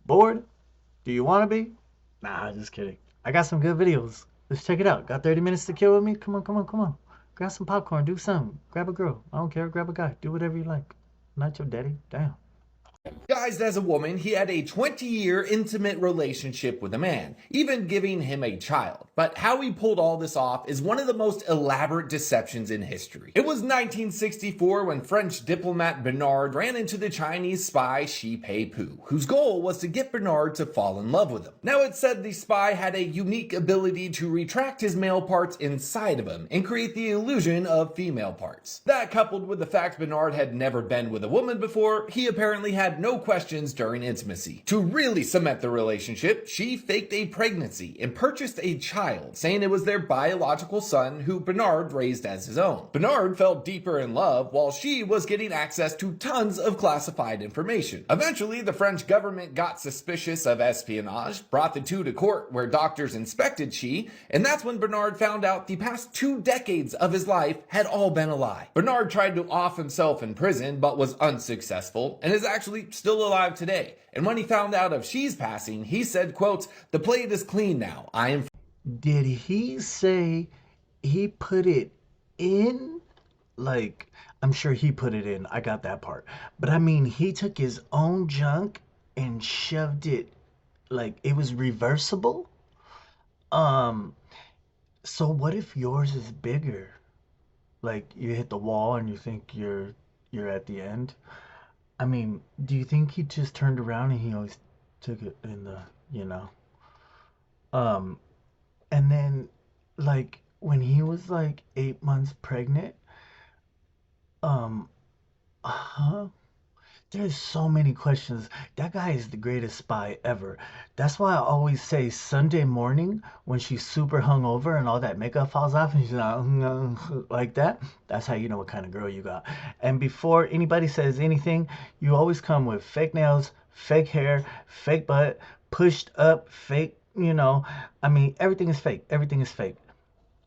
Bored? Do you want to be? Nah, just kidding. I got some good videos. Let's check it out. Got 30 minutes to kill with me? Come on, come on, come on. Grab some popcorn. Do something. Grab a girl. I don't care. Grab a guy. Do whatever you like. Not your daddy. Damn. Disguised as a woman, he had a 20-year intimate relationship with a man, even giving him a child. But how he pulled all this off is one of the most elaborate deceptions in history. It was 1964 when French diplomat Bernard ran into the Chinese spy Shi Pei-pu, whose goal was to get Bernard to fall in love with him. Now, it's said the spy had a unique ability to retract his male parts inside of him and create the illusion of female parts. That, coupled with the fact Bernard had never been with a woman before, he apparently had no questions during intimacy. To really cement the relationship, she faked a pregnancy and purchased a child, saying it was their biological son who Bernard raised as his own. Bernard fell deeper in love while she was getting access to tons of classified information. Eventually, the French government got suspicious of espionage, brought the two to court where doctors inspected She, and that's when Bernard found out the past 2 decades of his life had all been a lie. Bernard tried to off himself in prison but was unsuccessful and is actually still alive today. And when he found out of She's passing, he said, quote, "The plate is clean now. I am..." Did he say he put it in? Like, I'm sure he put it in. I got that part. But I mean, he took his own junk and shoved it like it was reversible? Um, so what if yours is bigger? Like you hit the wall and you think you're at the end? I mean, do you think he just turned around and he always took it in the, you know? Um, and then like when he was like 8 months pregnant, um, huh? There's so many questions. That guy is the greatest spy ever. That's why I always say Sunday morning when she's super hungover and all that makeup falls off and she's like that. That's how you know what kind of girl you got. And before anybody says anything, you always come with fake nails, fake hair, fake butt, pushed up, fake, you know. I mean, everything is fake. Everything is fake.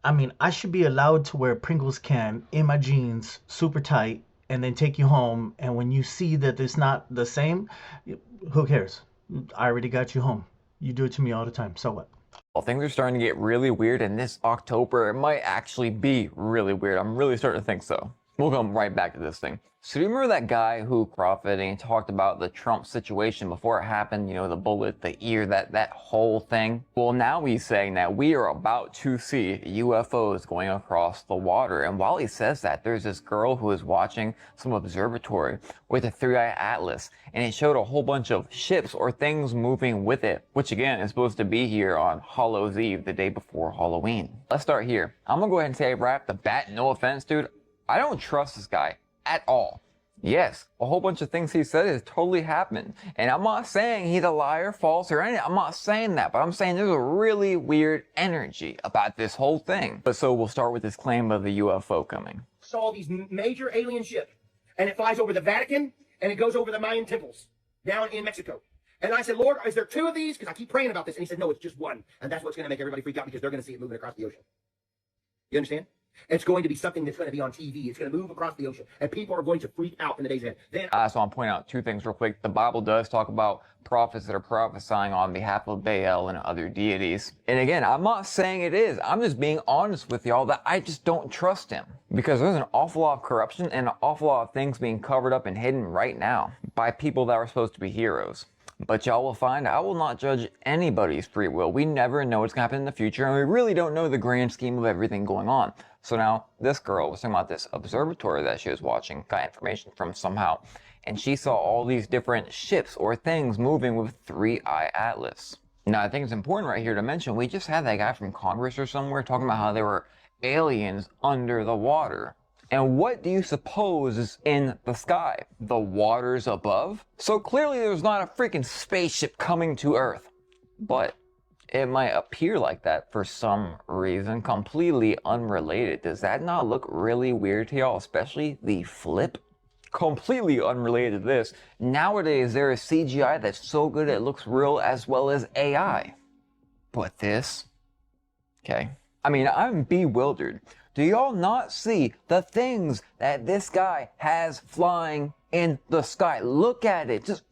I mean, I should be allowed to wear Pringles can in my jeans, super tight, and then take you home. And when you see that it's not the same, who cares? I already got you home. You do it to me all the time. So what? Well, things are starting to get really weird, and this October, it might actually be really weird. I'm really starting to think so. We'll come right back to this thing. So do you remember that guy who profited and talked about the Trump situation before it happened? You know, the bullet, the ear, that whole thing? Well, now he's saying that we are about to see UFOs going across the water. And while he says that, there's this girl who is watching some observatory with a three-eye atlas, and it showed a whole bunch of ships or things moving with it, which again is supposed to be here on Hallows Eve, the day before Halloween. Let's start here. I'm gonna go ahead and say right off the bat, no offense, dude, I don't trust this guy at all. Yes, a whole bunch of things he said has totally happened. And I'm not saying he's a liar, false, or anything. I'm not saying that, but I'm saying there's a really weird energy about this whole thing. But so we'll start with this claim of the UFO coming. Saw these major alien ships, and it flies over the Vatican, and it goes over the Mayan temples down in Mexico. And I said, Lord, is there 2 of these? Because I keep praying about this. And he said, no, it's just one. And that's what's going to make everybody freak out because they're going to see it moving across the ocean. You understand? It's going to be something that's going to be on TV. It's going to move across the ocean. And people are going to freak out in the days ahead. Then So I'll point out 2 things real quick. The Bible does talk about prophets that are prophesying on behalf of Baal and other deities. And again, I'm not saying it is. I'm just being honest with y'all that I just don't trust him. Because there's an awful lot of corruption and an awful lot of things being covered up and hidden right now by people that are supposed to be heroes. But y'all will find I will not judge anybody's free will. We never know what's going to happen in the future, and we really don't know the grand scheme of everything going on. So now, this girl was talking about this observatory that she was watching, got information from somehow, and she saw all these different ships or things moving with three-eye atlas. Now, I think it's important right here to mention, we just had that guy from Congress or somewhere talking about how there were aliens under the water. And what do you suppose is in the sky? The waters above? So clearly there's not a freaking spaceship coming to Earth. But it might appear like that for some reason, completely unrelated. Does that not look really weird to y'all? Especially the flip? Completely unrelated to this. Nowadays there is CGI that's so good it looks real as well as AI. But this? Okay. I mean, I'm bewildered. Do y'all not see the things that this guy has flying in the sky? Look at it. Just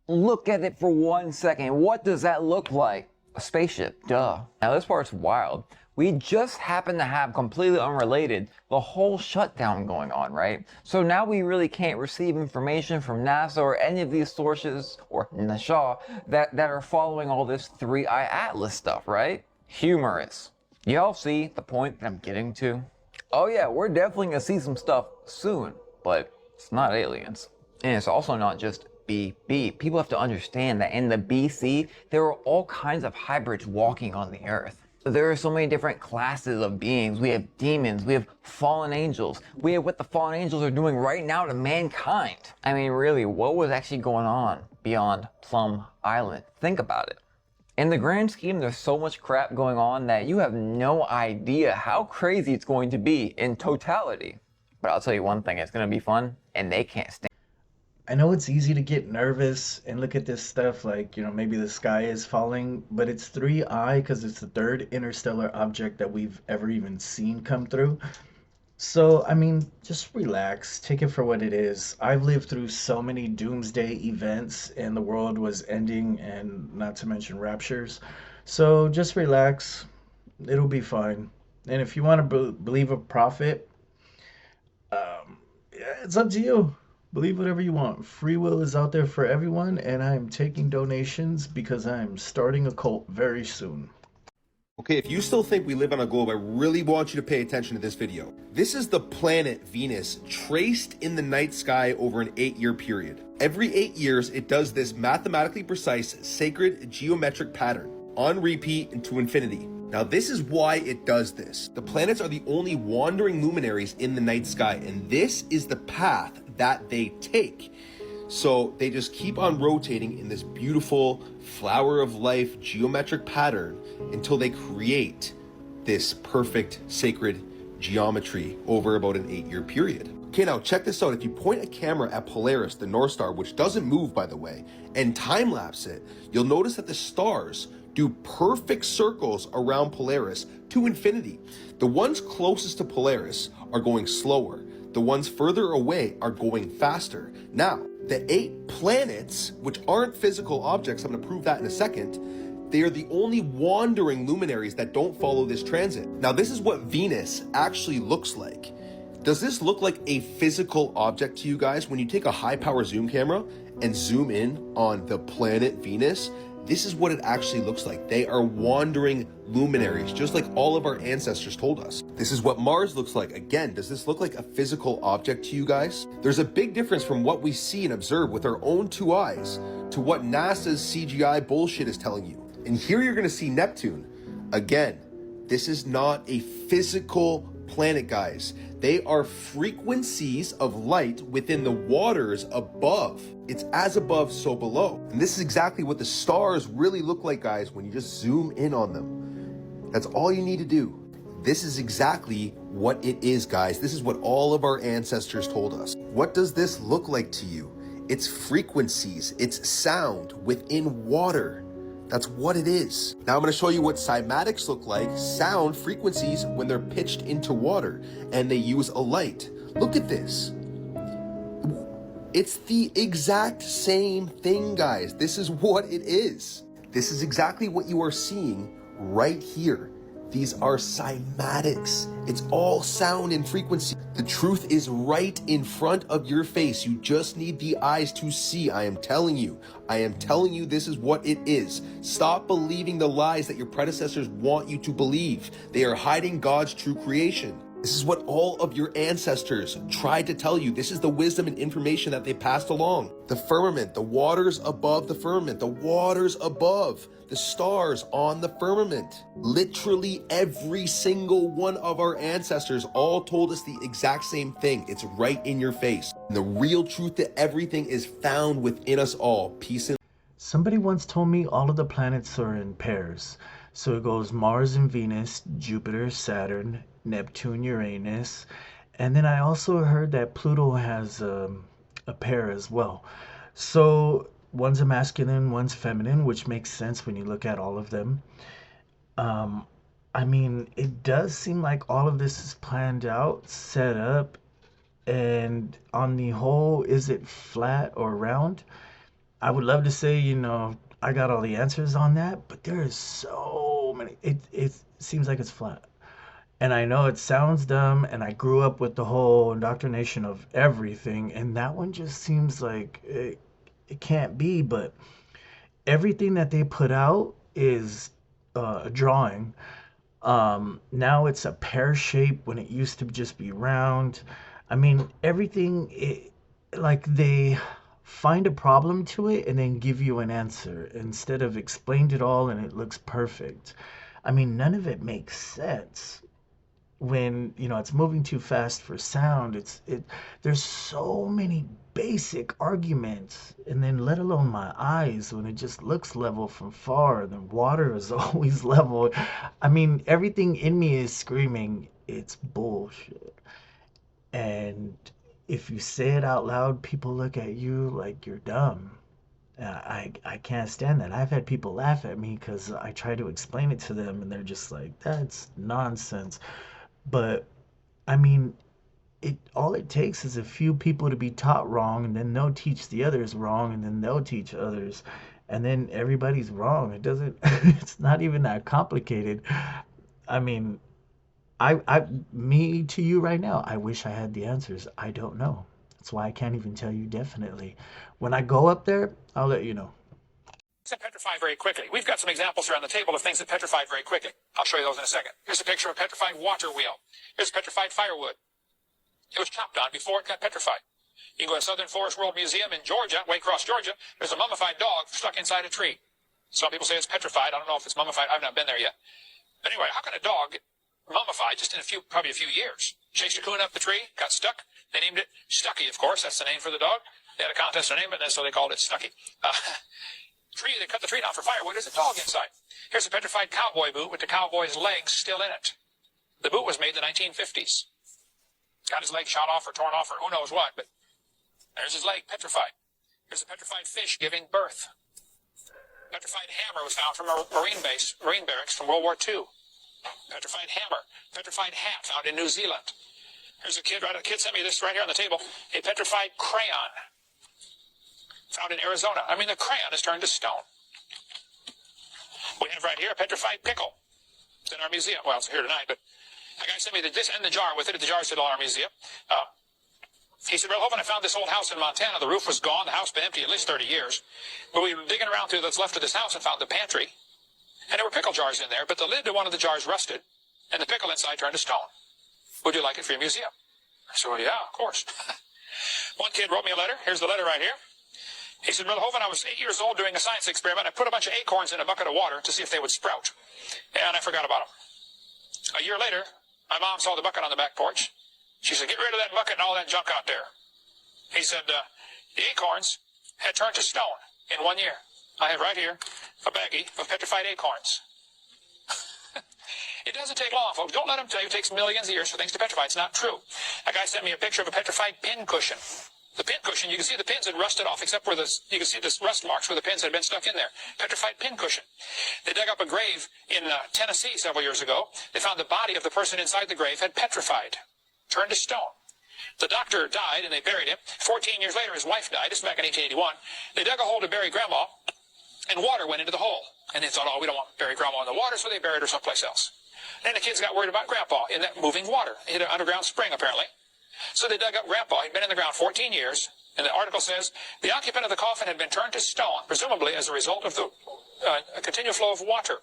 Look at it for 1 second. What does that look like? A spaceship, duh. Now this part's wild. We just happen to have, completely unrelated, the whole shutdown going on, right? So now we really can't receive information from NASA or any of these sources, or NASA, that are following all this 3-eye atlas stuff, right? Humorous. Y'all see the point that I'm getting to? Oh yeah, we're definitely gonna see some stuff soon, but it's not aliens. And it's also not just BB. People have to understand that in the BC, there were all kinds of hybrids walking on the earth. There are so many different classes of beings. We have demons, we have fallen angels, we have what the fallen angels are doing right now to mankind. I mean, really, what was actually going on beyond Plum Island? Think about it. In the grand scheme, there's so much crap going on that you have no idea how crazy it's going to be in totality. But I'll tell you one thing, it's going to be fun, and they can't stand. I know it's easy to get nervous and look at this stuff like, maybe the sky is falling, but it's 3I because it's the third interstellar object that we've ever even seen come through. So, I mean, just relax, take it for what it is. I've lived through so many doomsday events and the world was ending, and not to mention raptures. So, just relax, it'll be fine. And if you want to believe a prophet, yeah, it's up to you. Believe whatever you want. Free will is out there for everyone, and I'm taking donations because I'm starting a cult very soon. Okay, if you still think we live on a globe, I really want you to pay attention to this video. This is the planet Venus traced in the night sky over an 8-year period. Every 8 years, it does this mathematically precise, sacred geometric pattern on repeat into infinity. Now, this is why it does this. The planets are the only wandering luminaries in the night sky, and this is the path that they take. So they just keep on rotating in this beautiful flower of life geometric pattern until they create this perfect sacred geometry over about an 8-year period. Okay, now check this out. If you point a camera at Polaris, the North Star, which doesn't move by the way, and time lapse it, you'll notice that the stars do perfect circles around Polaris to infinity. The ones closest to Polaris are going slower. The ones further away are going faster. Now, the 8 planets, which aren't physical objects, I'm gonna prove that in a second, they are the only wandering luminaries that don't follow this transit. Now, this is what Venus actually looks like. Does this look like a physical object to you guys? When you take a high power zoom camera and zoom in on the planet Venus, this is what it actually looks like. They are wandering luminaries, just like all of our ancestors told us. This is what Mars looks like. Again, does this look like a physical object to you guys? There's a big difference from what we see and observe with our own 2 eyes to what NASA's CGI bullshit is telling you. And here you're gonna see Neptune. Again, this is not a physical planet, guys. They are frequencies of light within the waters above. It's as above, so below. And this is exactly what the stars really look like, guys, when you just zoom in on them. That's all you need to do. This is exactly what it is, guys. This is what all of our ancestors told us. What does this look like to you? It's frequencies, it's sound within water. That's what it is. Now I'm going to show you what cymatics look like, sound frequencies when they're pitched into water and they use a light. Look at this. It's the exact same thing, guys. This is what it is. This is exactly what you are seeing right here. These are cymatics. It's all sound and frequency. The truth is right in front of your face. You just need the eyes to see. I am telling you. I am telling you this is what it is. Stop believing the lies that your predecessors want you to believe. They are hiding God's true creation. This is what all of your ancestors tried to tell you. This is the wisdom and information that they passed along. The firmament, the waters above the firmament, the waters above, the stars on the firmament. Literally every single one of our ancestors all told us the exact same thing. It's right in your face. And the real truth to everything is found within us all. Peace and Somebody once told me all of the planets are in pairs. So it goes Mars and Venus, Jupiter, Saturn, Neptune, Uranus. And then I also heard that Pluto has a pair as well. So one's a masculine, one's feminine, which makes sense when you look at all of them. I mean, it does seem like all of this is planned out, set up, and on the whole, is it flat or round? I would love to say, I got all the answers on that, but there is so many. It seems like it's flat. And I know it sounds dumb, and I grew up with the whole indoctrination of everything, and that one just seems like it can't be, but everything that they put out is a drawing. Now it's a pear shape when it used to just be round. I mean, everything, like they find a problem to it and then give you an answer instead of explained it all and it looks perfect. I mean, none of it makes sense when it's moving too fast for sound. There's so many basic arguments, and then let alone my eyes when it just looks level from far, the water is always level. I mean, everything in me is screaming it's bullshit. And if you say it out loud, people look at you like you're dumb. I can't stand that. I've had people laugh at me because I try to explain it to them and they're just like, that's nonsense. But I mean, it all it takes is a few people to be taught wrong, and then they'll teach the others wrong, and then they'll teach others, and then everybody's wrong. It doesn't. It's not even that complicated. I mean, me to you right now. I wish I had the answers. I don't know. That's why I can't even tell you definitely. When I go up there, I'll let you know. That petrify very quickly. We've got some examples here on the table of things that petrify very quickly. I'll show you those in a second. Here's a picture of a petrified water wheel. Here's petrified firewood. It was chopped on before it got petrified. You can go to Southern Forest World Museum in Georgia, Waycross, Georgia. There's a mummified dog stuck inside a tree. Some people say it's petrified. I don't know if it's mummified. I've not been there yet. But anyway, how can a dog get mummified just in probably a few years? Chased a coon up the tree, got stuck. They named it Stucky, of course. That's the name for the dog. They had a contest to name it, and so they called it Stucky. They cut the tree down for firewood. There's a dog inside. Here's a petrified cowboy boot with the cowboy's legs still in it. The boot was made in the 1950s. Got his leg shot off or torn off or who knows what, but there's his leg petrified. Here's a petrified fish giving birth. Petrified hammer was found from a Marine barracks from World War II. Petrified hammer. Petrified hat found in New Zealand. Here's a kid sent me this right here on the table. A petrified crayon found in Arizona. I mean, the crayon is turned to stone. We have right here a petrified pickle. It's in our museum. Well, it's here tonight, but a guy sent me this and the jar with it. The jar is still in our museum. He said, well, Hovind, I found this old house in Montana. The roof was gone. The house been empty at least 30 years. But we were digging around through what's left of this house and found the pantry. And there were pickle jars in there, but the lid to one of the jars rusted, and the pickle inside turned to stone. Would you like it for your museum? I said, well, yeah, of course. One kid wrote me a letter. Here's the letter right here. He said, Brother Hovind, I was 8 years old doing a science experiment. I put a bunch of acorns in a bucket of water to see if they would sprout. And I forgot about them. A year later, my mom saw the bucket on the back porch. She said, get rid of that bucket and all that junk out there. He said, the acorns had turned to stone in 1 year. I have right here a baggie of petrified acorns. It doesn't take long, folks. Don't let them tell you it takes millions of years for things to petrify. It's not true. A guy sent me a picture of a petrified pin cushion. The pin cushion, you can see the pins had rusted off, except where you can see the rust marks where the pins had been stuck in there. Petrified pin cushion. They dug up a grave in Tennessee several years ago. They found the body of the person inside the grave had petrified, turned to stone. The doctor died, and they buried him. 14 years later, his wife died. This was back in 1881. They dug a hole to bury Grandma, and water went into the hole. And they thought, oh, we don't want to bury Grandma in the water, so they buried her someplace else. Then the kids got worried about Grandpa in that moving water. It hit an underground spring, apparently. So they dug up Grandpa. He'd been in the ground 14 years. And the article says, the occupant of the coffin had been turned to stone, presumably as a result of the continual flow of water.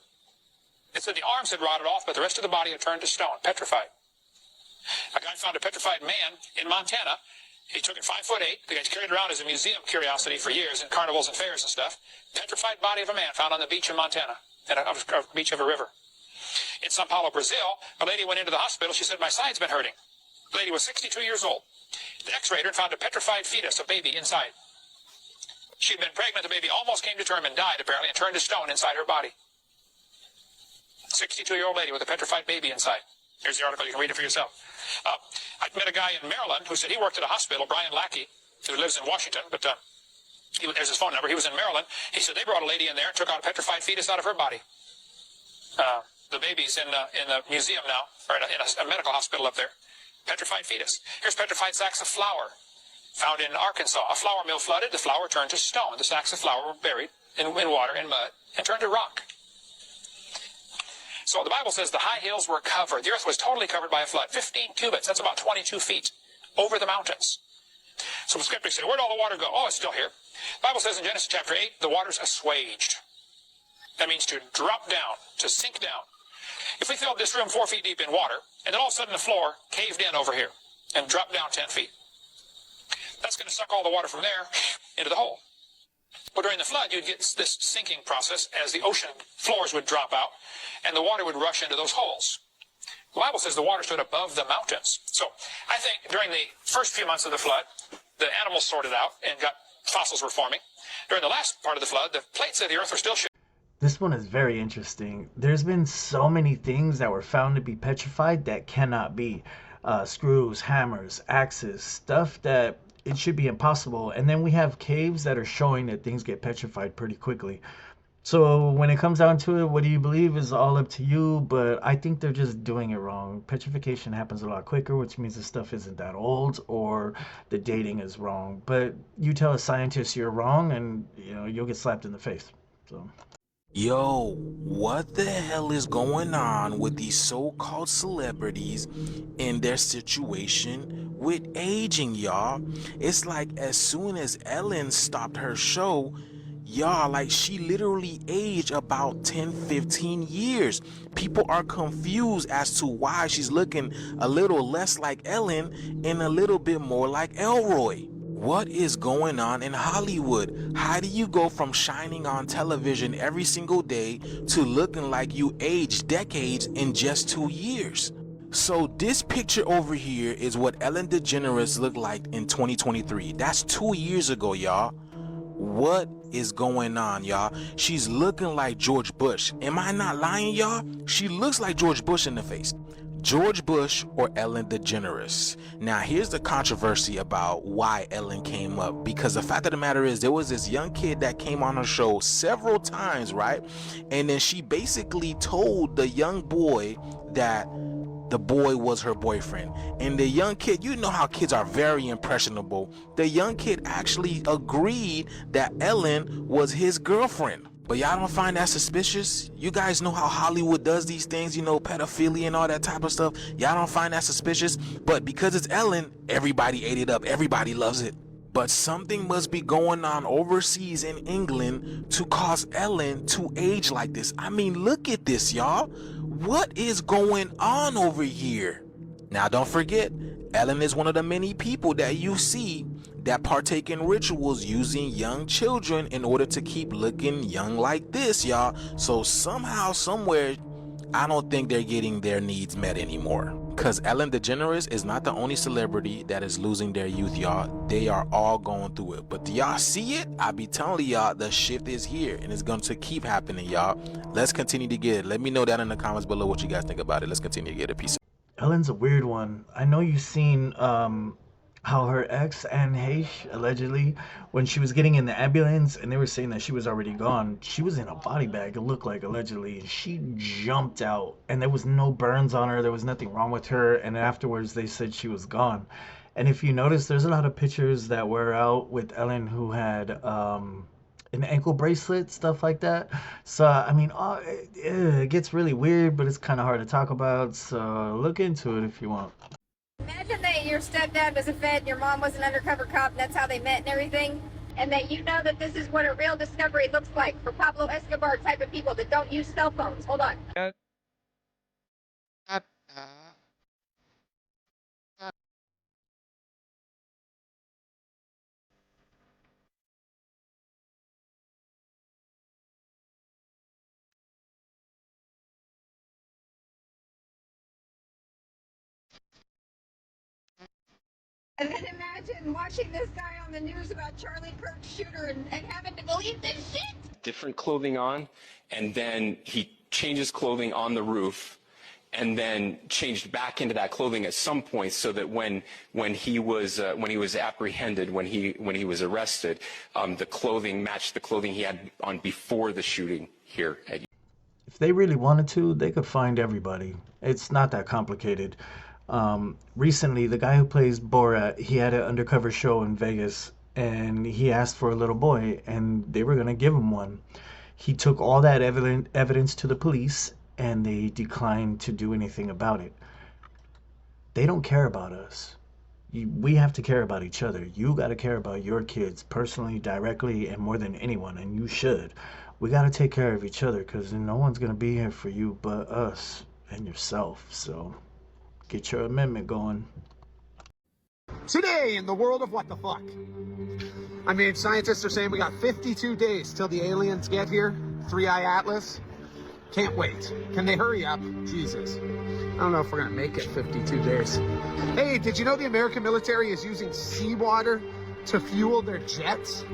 It said the arms had rotted off, but the rest of the body had turned to stone, petrified. A guy found a petrified man in Montana. He took it 5'8". The guy carried it around as a museum curiosity for years in carnivals and fairs and stuff. Petrified body of a man found on the beach in Montana, at a beach of a river. In Sao Paulo, Brazil, a lady went into the hospital. She said, my side's been hurting. The lady was 62 years old. The x-rayed her and found a petrified fetus, a baby, inside. She'd been pregnant. The baby almost came to term and died, apparently, and turned to stone inside her body. 62-year-old lady with a petrified baby inside. Here's the article. You can read it for yourself. I met a guy in Maryland who said he worked at a hospital, Brian Lackey, who lives in Washington, but there's his phone number. He was in Maryland. He said they brought a lady in there and took out a petrified fetus out of her body. The baby's in the museum now, or in a medical hospital up there. Petrified fetus. Here's petrified sacks of flour. Found in Arkansas, a flour mill flooded, the flour turned to stone. The sacks of flour were buried in water and mud and turned to rock. So the Bible says the high hills were covered. The earth was totally covered by a flood. 15 cubits, that's about 22 feet, over the mountains. So the skeptics say, where'd all the water go? Oh, it's still here. The Bible says in Genesis chapter 8, the water's assuaged. That means to drop down, to sink down. If we filled this room 4 feet deep in water, and then all of a sudden the floor caved in over here and dropped down 10 feet, that's going to suck all the water from there into the hole. Well, during the flood, you'd get this sinking process as the ocean floors would drop out and the water would rush into those holes. The Bible says the water stood above the mountains. So I think during the first few months of the flood, the animals sorted out and fossils were forming. During the last part of the flood, the plates of the earth were still shifting. This one is very interesting. There's been so many things that were found to be petrified that cannot be. Screws, hammers, axes, stuff that it should be impossible. And then we have caves that are showing that things get petrified pretty quickly. So when it comes down to it, what do you believe is all up to you, but I think they're just doing it wrong. Petrification happens a lot quicker, which means the stuff isn't that old, or the dating is wrong. But you tell a scientist you're wrong and you'll get slapped in the face. So Yo, what the hell is going on with these so-called celebrities and their situation with aging, y'all? It's like as soon as Ellen stopped her show, y'all, like she literally aged about 10-15 years. People are confused as to why she's looking a little less like Ellen and a little bit more like Elroy. What is going on in Hollywood? How do you go from shining on television every single day to looking like you aged decades in just 2 years? So this picture over here is what Ellen DeGeneres looked like in 2023. That's 2 years ago, y'all. What is going on, y'all? She's looking like George Bush. Am I not lying, y'all? She looks like George Bush in the face. George Bush or Ellen DeGeneres. Now here's the controversy about why Ellen came up, because the fact of the matter is there was this young kid that came on her show several times, right? And then she basically told the young boy that the boy was her boyfriend, and the young kid, you know how kids are very impressionable, the young kid actually agreed that Ellen was his girlfriend. But y'all don't find that suspicious? You guys know how Hollywood does these things, pedophilia and all that type of stuff. Y'all don't find that suspicious? But because it's Ellen, everybody ate it up. Everybody loves it. But something must be going on overseas in England to cause Ellen to age like this. I mean, look at this, y'all. What is going on over here? Now, don't forget, Ellen is one of the many people that you see that partake in rituals using young children in order to keep looking young like this, y'all. So somehow, somewhere, I don't think they're getting their needs met anymore. Because Ellen DeGeneres is not the only celebrity that is losing their youth, y'all. They are all going through it. But do y'all see it? I be telling y'all, the shift is here and it's going to keep happening, y'all. Let's continue to get it. Let me know down in the comments below what you guys think about it. Let's continue to get a piece. Ellen's a weird one. I know you've seen how her ex, Anne Heche, allegedly, when she was getting in the ambulance and they were saying that she was already gone, she was in a body bag, it looked like, allegedly, and she jumped out and there was no burns on her, there was nothing wrong with her, and afterwards they said she was gone. And if you notice, there's a lot of pictures that were out with Ellen who had an ankle bracelet, stuff like that. So I mean, it gets really weird, but it's kind of hard to talk about, so look into it if you want. Imagine that your stepdad was a Fed and your mom was an undercover cop and that's how they met and everything, and that you know that this is what a real discovery looks like for Pablo Escobar type of people that don't use cell phones. Hold on. And then imagine watching this guy on the news about Charlie Kirk's shooter and having to believe this shit. Different clothing on, and then he changes clothing on the roof, and then changed back into that clothing at some point, so that when he was apprehended, when he was arrested, the clothing matched the clothing he had on before the shooting here at. If they really wanted to, they could find everybody. It's not that complicated. Recently, the guy who plays Borat, he had an undercover show in Vegas, and he asked for a little boy, and they were gonna give him one. He took all that evidence to the police, and they declined to do anything about it. They don't care about us. We have to care about each other. You got to care about your kids personally, directly, and more than anyone, and you should. We got to take care of each other because no one's going to be here for you but us and yourself. So get your amendment going. Today in the world of what the fuck. I mean, scientists are saying we got 52 days till the aliens get here. 3-Eye Atlas. Can't wait. Can they hurry up? Jesus. I don't know if we're gonna make it 52 days. Hey, did you know the American military is using seawater to fuel their jets?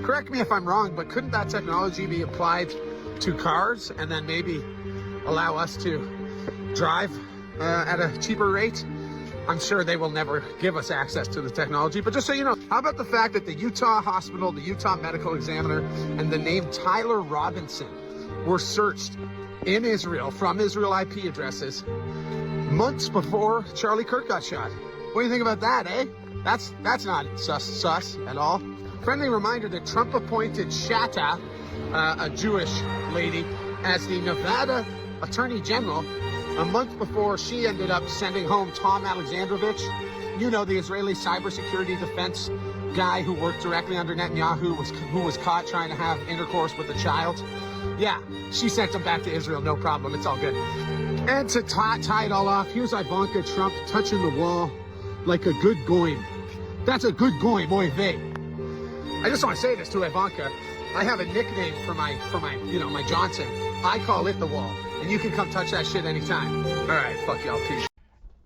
Correct me if I'm wrong, but couldn't that technology be applied to cars and then maybe allow us to drive at a cheaper rate? I'm sure they will never give us access to the technology, but just so you know, how about the fact that the Utah hospital, the Utah medical examiner, and the name Tyler Robinson were searched in Israel from Israel IP addresses months before Charlie Kirk got shot? What do you think about that, eh? That's not sus at all. Friendly reminder that Trump appointed Shatta, a Jewish lady, as the Nevada Attorney General a month before she ended up sending home Tom Alexandrovich. You know, the Israeli cybersecurity defense guy who worked directly under Netanyahu, who was caught trying to have intercourse with a child. Yeah, she sent him back to Israel, no problem, it's all good. And to tie it all off, here's Ivanka Trump touching the wall like a good goyim. That's a good goyim, oy vey. I just want to say this to Ivanka. I have a nickname for my my Johnson. I call it the wall, and you can come touch that shit anytime. All right, fuck y'all, peace.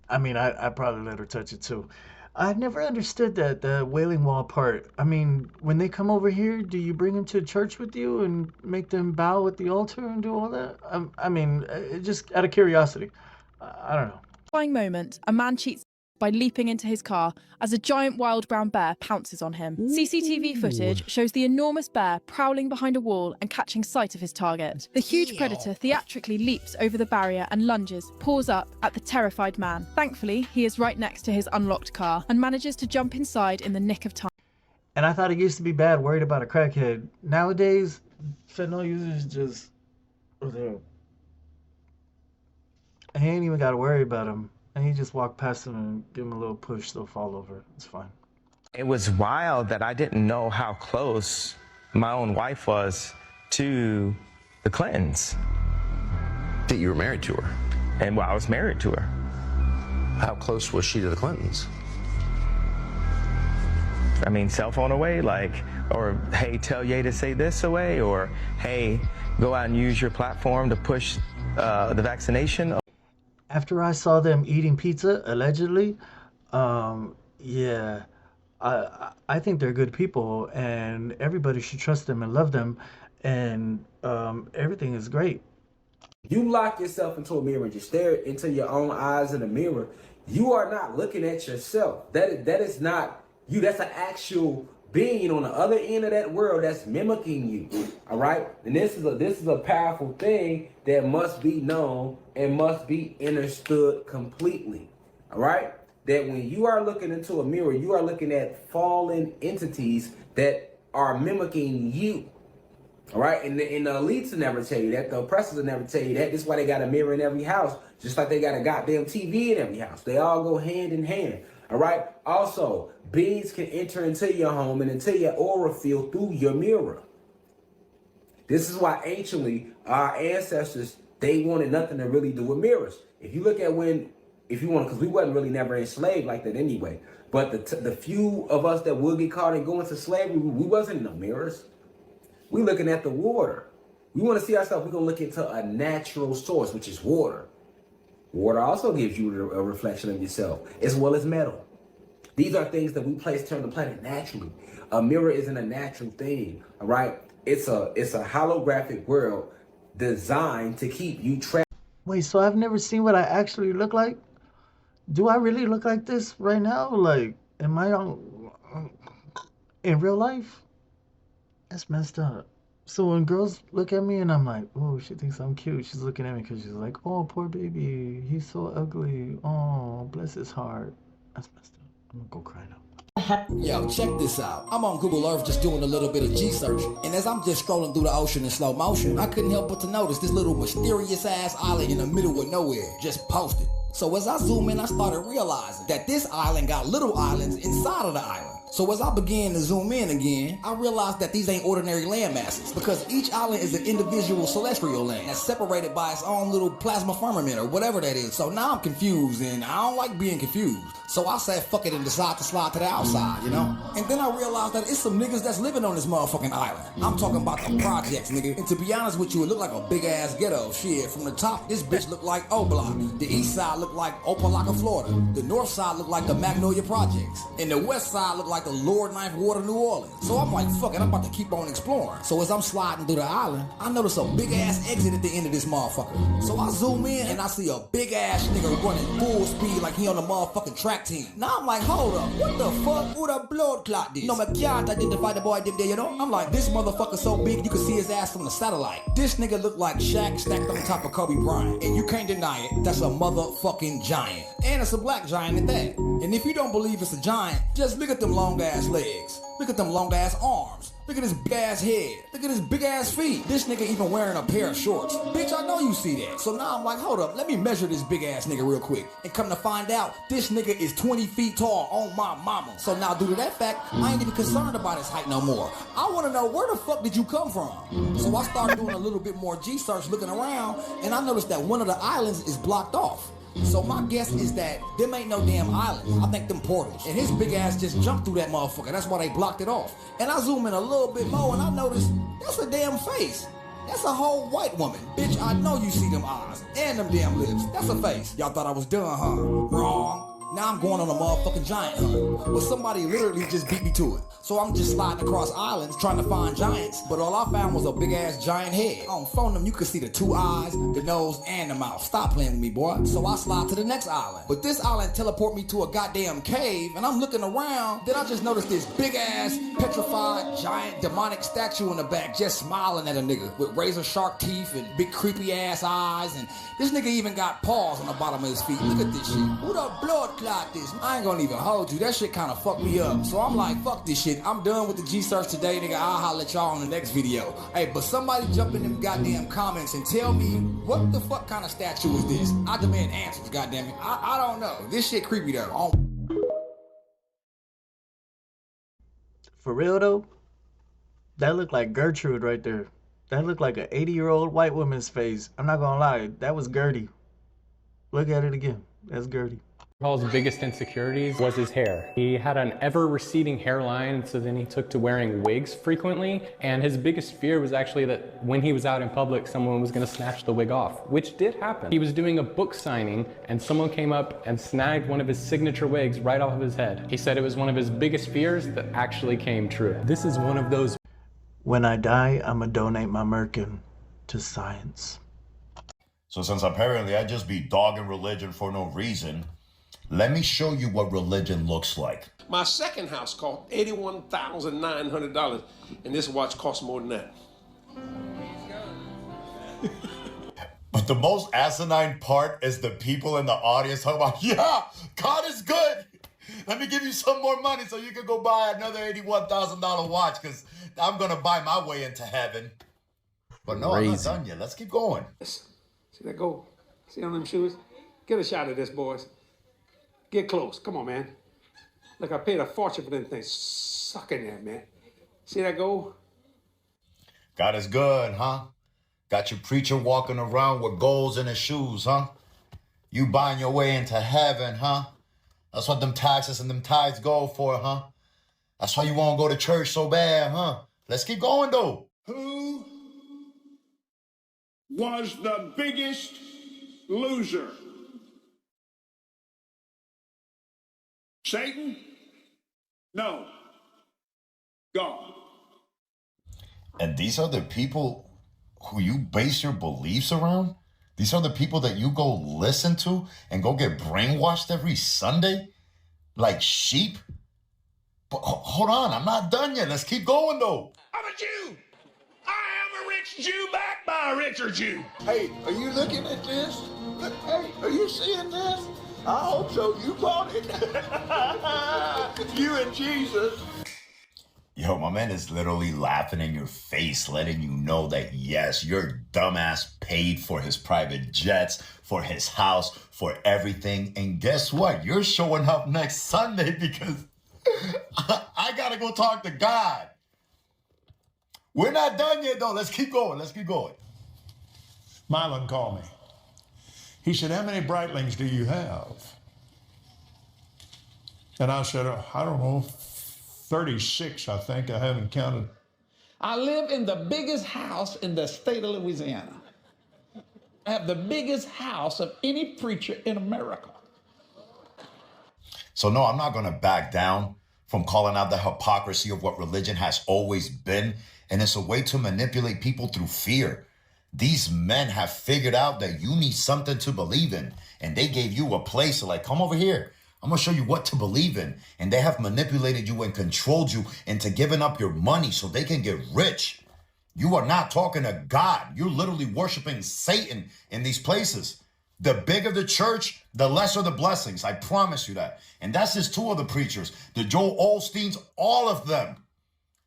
I mean, I probably let her touch it too. I never understood that, the Wailing Wall part. I mean, when they come over here, do you bring them to church with you and make them bow at the altar and do all that? I mean, just out of curiosity. I don't know. Moment, a man cheats by leaping into his car as a giant wild brown bear pounces on him. CCTV footage shows the enormous bear prowling behind a wall and catching sight of his target. The huge predator theatrically leaps over the barrier and lunges, paws up at the terrified man. Thankfully, he is right next to his unlocked car and manages to jump inside in the nick of time. And I thought it used to be bad, worried about a crackhead. Nowadays, fentanyl users just... I ain't even got to worry about them. And you just walk past them and give them a little push, they'll fall over. It's fine. It was wild that I didn't know how close my own wife was to the Clintons. That you were married to her? And well, I was married to her. How close was she to the Clintons? I mean, cell phone away, like, or hey, tell Ye to say this away, or hey, go out and use your platform to push the vaccination. After I saw them eating pizza, allegedly, yeah, I think they're good people, and everybody should trust them and love them, and everything is great. You lock yourself into a mirror and you stare into your own eyes in the mirror. You are not looking at yourself. That is not you. That's an actual being on the other end of that world that's mimicking you. All right, and this is a powerful thing that must be known and must be understood completely. All right, that when you are looking into a mirror, you are looking at fallen entities that are mimicking you. All right, and the elites will never tell you that. The oppressors will never tell you that. This is why they got a mirror in every house, just like they got a goddamn TV in every house. They all go hand in hand. All right. Also, beings can enter into your home and into your aura field through your mirror. This is why anciently our ancestors, they wanted nothing to really do with mirrors. If you look at because we wasn't really never enslaved like that anyway. But the few of us that would get caught and go into slavery, we wasn't in the mirrors. We looking at the water. We want to see ourselves. We're gonna look into a natural source, which is water. Water also gives you a reflection of yourself, as well as metal. These are things that we place here on the planet naturally. A mirror isn't a natural thing, all right? It's a holographic world designed to keep you trapped. Wait, so I've never seen what I actually look like? Do I really look like this right now? Like, am I in real life? That's messed up. So when girls look at me and I'm like, oh, she thinks I'm cute. She's looking at me because she's like, oh, poor baby. He's so ugly. Oh, bless his heart. That's messed up. I'm gonna go cry now. Yo, check this out. I'm on Google Earth just doing a little bit of G-search, and as I'm just scrolling through the ocean in slow motion, I couldn't help but to notice this little mysterious ass island in the middle of nowhere just posted. So as I zoom in, I started realizing that this island got little islands inside of the island. So as I began to zoom in again, I realized that these ain't ordinary land masses, because each island is an individual celestial land that's separated by its own little plasma firmament or whatever that is. So now I'm confused, and I don't like being confused. So I said fuck it and decided to slide to the outside, you know? And then I realized that it's some niggas that's living on this motherfucking island. I'm talking about the projects, nigga. And to be honest with you, it looked like a big ass ghetto. Shit, from the top, this bitch looked like O-Block. The east side looked like Opelika, Florida. The north side looked like the Magnolia Projects. And the west side looked like the Lord Ninth Ward of New Orleans. So I'm like, fuck it, I'm about to keep on exploring. So as I'm sliding through the island, I notice a big ass exit at the end of this motherfucker. So I zoom in and I see a big ass nigga running full speed like he on the motherfucking track team. Now I'm like, hold up, what the fuck? Who the blood clot this? No, I can't identify the boy them there, you know? I'm like, this motherfucker so big you can see his ass from the satellite. This nigga look like Shaq stacked on top of Kobe Bryant. And you can't deny it, that's a motherfucking giant. And it's a black giant at that. And if you don't believe it's a giant, just look at them long ass legs. Look at them long ass arms. Look at his big ass head. Look at his big ass feet. This nigga even wearing a pair of shorts. Bitch, I know you see that. So now I'm like, hold up, let me measure this big ass nigga real quick. And come to find out, this nigga is 20 feet tall on my mama. So now due to that fact, I ain't even concerned about his height no more. I wanna know, where the fuck did you come from? So I started doing a little bit more G-search looking around, and I noticed that one of the islands is blocked off. So my guess is that them ain't no damn islands. I think them portals. And his big ass just jumped through that motherfucker. That's why they blocked it off. And I zoom in a little bit more and I notice that's a damn face. That's a whole white woman. Bitch, I know you see them eyes and them damn lips. That's a face. Y'all thought I was done, huh? Wrong. Now I'm going on a motherfucking giant hunt. But somebody literally just beat me to it. So I'm just sliding across islands trying to find giants. But all I found was a big ass giant head. On phone them, you could see the two eyes, the nose, and the mouth. Stop playing with me, boy. So I slide to the next island. But this island teleport me to a goddamn cave. And I'm looking around. Then I just noticed this big ass, petrified, giant, demonic statue in the back just smiling at a nigga with razor sharp teeth and big creepy ass eyes. And this nigga even got paws on the bottom of his feet. Look at this shit. Who the blood clot this? I ain't gonna even hold you. That shit kind of fucked me up. So I'm like, fuck this shit. I'm done with the G-search today, nigga. I'll holler at y'all on the next video. Hey, but somebody jump in them goddamn comments and tell me what the fuck kind of statue is this? I demand answers, goddammit. I don't know. This shit creepy though. For real though, that looked like Gertrude right there. That looked like an 80-year-old white woman's face. I'm not gonna lie, that was Gertie. Look at it again. That's Gertie. Paul's biggest insecurities was his hair. He had an ever-receding hairline, so then he took to wearing wigs frequently, and his biggest fear was actually that when he was out in public, someone was going to snatch the wig off, which did happen. He was doing a book signing, and someone came up and snagged one of his signature wigs right off of his head. He said it was one of his biggest fears that actually came true. This is one of those... When I die, I'ma donate my merkin to science. So since apparently I just be dogging religion for no reason, let me show you what religion looks like. My second house cost $81,900, and this watch costs more than that. But the most asinine part is the people in the audience talking about, yeah, God is good. Let me give you some more money so you can go buy another $81,000 watch because I'm going to buy my way into heaven. But no, I'm not done yet. Let's keep going. See that go? See on them shoes? Get a shot of this, boys. Get close. Come on, man. Look, I paid a fortune for them things. Suck in there, man. See that go? God is good, huh? Got your preacher walking around with goals in his shoes, huh? You buying your way into heaven, huh? That's what them taxes and them tithes go for, huh? That's why you won't go to church so bad, huh? Let's keep going, though. Who was the biggest loser? Satan? No. God. And these are the people who you base your beliefs around? These are the people that you go listen to and go get brainwashed every Sunday? Like sheep? But hold on, I'm not done yet. Let's keep going, though. I'm a Jew. I rich Jew backed by a richer Jew. Hey, are you looking at this? Look, hey, are you seeing this? I hope so. You bought it. You and Jesus. Yo, my man is literally laughing in your face, letting you know that yes, your dumbass paid for his private jets, for his house, for everything. And guess what? You're showing up next Sunday because I gotta go talk to God. We're not done yet, though. Let's keep going. Let's keep going. Mylon called me. He said, how many Breitlings do you have? And I said, I don't know, 36, I think. I haven't counted. I live in the biggest house in the state of Louisiana. I have the biggest house of any preacher in America. So no, I'm not going to back down from calling out the hypocrisy of what religion has always been. And it's a way to manipulate people through fear. These men have figured out that you need something to believe in. And they gave you a place to like, come over here. I'm going to show you what to believe in. And they have manipulated you and controlled you into giving up your money so they can get rich. You are not talking to God. You're literally worshiping Satan in these places. The bigger the church, the lesser the blessings. I promise you that. And that's just two of the preachers. The Joel Osteens, all of them.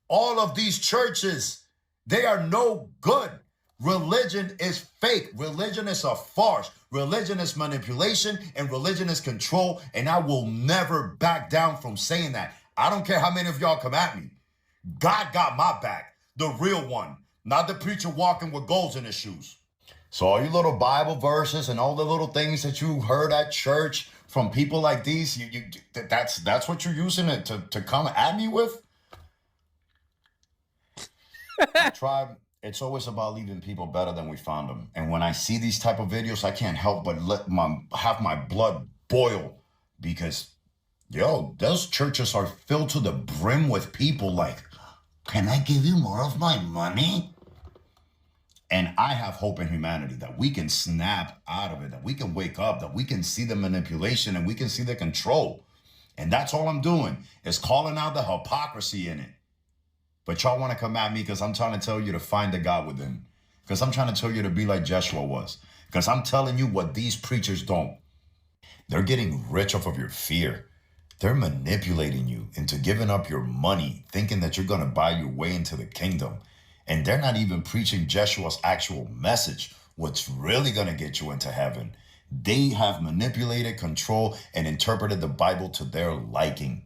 All of these churches, they are no good. Religion is fake. Religion is a farce. Religion is manipulation and religion is control. And I will never back down from saying that. I don't care how many of y'all come at me. God got my back. The real one. Not the preacher walking with goals in his shoes. So all you little Bible verses and all the little things that you heard at church from people like these, that's what you're using it to come at me with? My tribe, it's always about leaving people better than we found them. And when I see these type of videos, I can't help but have my blood boil because, yo, those churches are filled to the brim with people like, can I give you more of my money? And I have hope in humanity that we can snap out of it, that we can wake up, that we can see the manipulation and we can see the control. And that's all I'm doing is calling out the hypocrisy in it. But y'all want to come at me because I'm trying to tell you to find the God within. Because I'm trying to tell you to be like Joshua was. Because I'm telling you what these preachers don't. They're getting rich off of your fear. They're manipulating you into giving up your money, thinking that you're going to buy your way into the kingdom. And they're not even preaching Joshua's actual message, what's really going to get you into heaven. They have manipulated, controlled, and interpreted the Bible to their liking.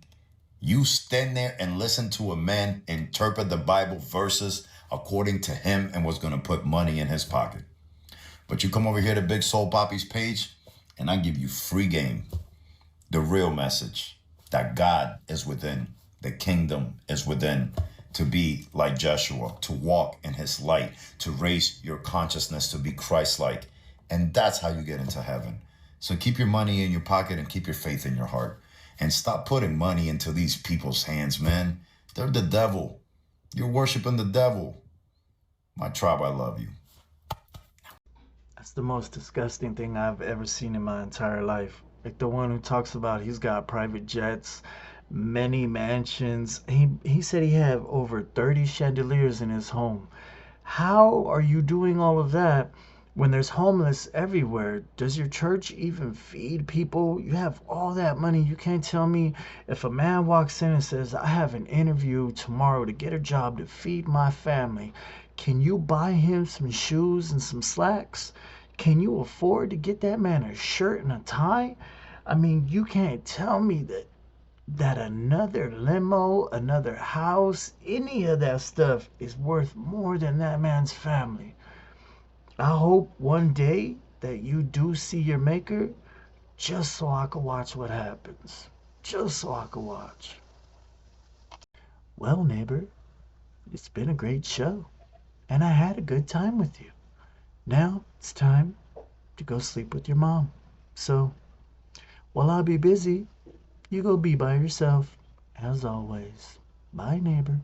You stand there and listen to a man interpret the Bible verses according to him and what's going to put money in his pocket. But you come over here to Big Soul Poppy's page and I give you free game. The real message that God is within, the kingdom is within, to be like Joshua, to walk in his light, to raise your consciousness to be Christ-like. And that's how you get into heaven. So keep your money in your pocket and keep your faith in your heart. And stop putting money into these people's hands, man. They're the devil. You're worshiping the devil. My tribe, I love you. That's the most disgusting thing I've ever seen in my entire life. Like the one who talks about he's got private jets, many mansions. He said he had over 30 chandeliers in his home. How are you doing all of that when there's homeless everywhere? Does your church even feed people? You have all that money. You can't tell me if a man walks in and says, I have an interview tomorrow to get a job to feed my family. Can you buy him some shoes and some slacks? Can you afford to get that man a shirt and a tie? I mean, you can't tell me that another limo, another house, any of that stuff is worth more than that man's family. I hope one day that you do see your maker, just so I can watch what happens. Just so I can watch. Well, neighbor, it's been a great show, and I had a good time with you. Now it's time to go sleep with your mom. So, while I'll be busy, you go be by yourself, as always. Bye, neighbor.